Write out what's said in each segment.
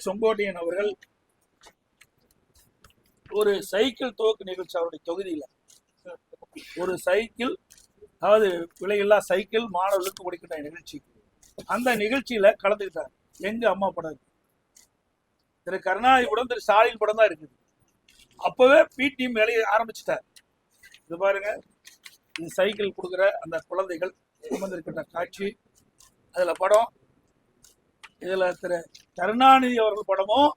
செங்கோட்டையன் அவர்கள் ஒரு சைக்கிள் துவக்கு நிகழ்ச்சி அவருடைய தொகுதியில் ஒரு சைக்கிள், அதாவது விலையில்லா சைக்கிள் மாணவர்களுக்கு கொடுக்கின்ற நிகழ்ச்சி, அந்த நிகழ்ச்சியில கலந்துக்கிட்டார். எங்க அம்மா படம் திரு கருணாநிதி படம், திரு ஸ்டாலின் படம் தான் இருக்குது. அப்பவே பிடி வேலையை ஆரம்பிச்சுட்டார். இது பாருங்க, இது சைக்கிள் கொடுக்குற அந்த குழந்தைகள் சுமந்திருக்கின்ற காட்சி, அதுல படம். இதுல திரு கருணாநிதி அவர்கள் படமும்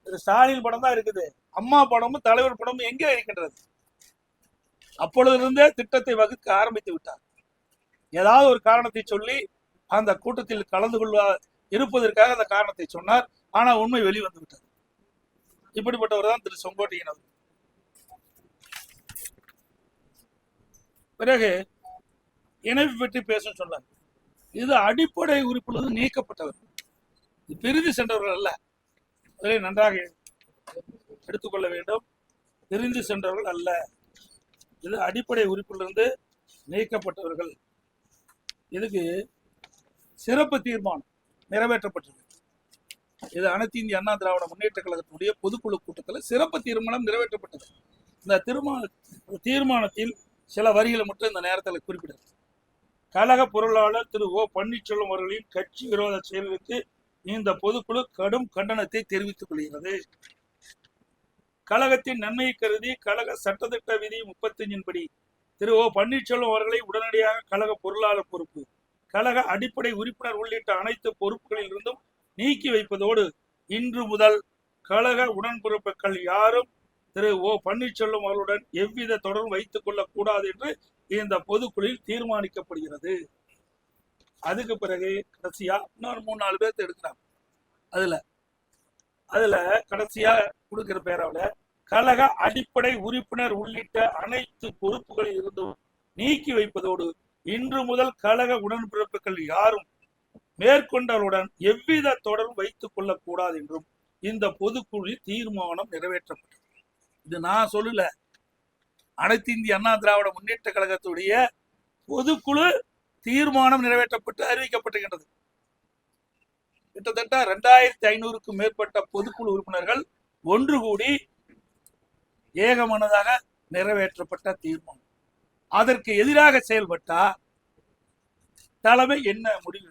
திரு ஸ்டாலின் படம் தான் இருக்குது. அம்மா படமும் தலைவர் படமும் எங்கே இருக்கின்றது? அப்பொழுதிருந்தே திட்டத்தை வகுக்க ஆரம்பித்து விட்டார். ஏதாவது ஒரு காரணத்தை சொல்லி அந்த கூட்டத்தில் கலந்து கொள்ள இருப்பதற்காக அந்த காரணத்தை சொன்னார். ஆனா உண்மை வெளிவந்து விட்டது. இப்படிப்பட்டவர் தான் திரு செங்கோட்டையன் அவர். பிறகு இணைப்பு பற்றி பேச சொன்னார். இது அடிப்படை உறுப்பிலிருந்து நீக்கப்பட்டவர், பிரிந்து சென்றவர்கள் அல்ல. அதை நன்றாக எடுத்துக்கொள்ள வேண்டும். பிரிந்து சென்றவர்கள் அல்ல, இது அடிப்படை உறுப்பிலிருந்து நீக்கப்பட்டவர்கள். இதுக்கு சிறப்பு தீர்மானம் நிறைவேற்றப்பட்டது. இது அனைத்து இந்திய அண்ணா திராவிட முன்னேற்ற கழகத்தினுடைய பொதுக்குழு கூட்டத்தில் சிறப்பு தீர்மானம் நிறைவேற்றப்பட்டது. இந்த தீர்மானத்தில் சில வரிகளை மட்டும் இந்த நேரத்தில் குறிப்பிடுது. கழக பொருளாளர் திரு ஓ பன்னீர்செல்வம் அவர்களின் கட்சி விரோத செயல்களுக்கு இந்த பொதுக்குழு கடும் கண்டனத்தை தெரிவித்துக் கொள்கிறது. கழகத்தின் நன்மையை கருதி கழக சட்டத்திட்ட விதி 35 படி திரு ஓ பன்னீர்செல்வம் அவர்களை உடனடியாக கழக பொருளாளர் பொறுப்பு, கழக அடிப்படை உறுப்பினர் உள்ளிட்ட அனைத்து பொறுப்புகளில் இருந்தும் நீக்கி வைப்பதோடு இன்று முதல் கழக உடன்பிறப்புகள் யாரும் திரு ஓ பன்னீர்செல்வம் அவர்களுடன் எவ்வித தொடர்பு வைத்துக் கொள்ளக் கூடாது என்று இந்த பொதுக்குழுவில் தீர்மானிக்கப்படுகிறது. அதுக்கு பிறகு கடைசியா இன்னொரு 3-4 பேர்த்து எடுக்கிறாங்க. அதுல கடைசியா கொடுக்கிற பேராவில கழக அடிப்படை உறுப்பினர் உள்ளிட்ட அனைத்து பொறுப்புகளில் இருந்தும் நீக்கி வைப்பதோடு இன்று முதல் கழக உடன்பிறப்புகள் யாரும் மேற்கொண்டவருடன் எவ்வித தொடர்பு வைத்துக் கொள்ளக் கூடாது என்றும் இந்த பொதுக்குழுவில் தீர்மானம் நிறைவேற்றப்பட்டது. இது நான் சொல்லல, அனைத்து இந்திய அண்ணா திராவிட முன்னேற்ற கழகத்துடைய பொதுக்குழு தீர்மானம் நிறைவேற்றப்பட்டு அறிவிக்கப்பட்டிருக்கின்றது. கிட்டத்தட்ட 2500க்கும் மேற்பட்ட பொதுக்குழு உறுப்பினர்கள் ஒன்று கூடி ஏகமனதாக நிறைவேற்றப்பட்ட தீர்மானம். அதற்கு எதிராக செயல்பட்டா தலைமை என்ன முடிவு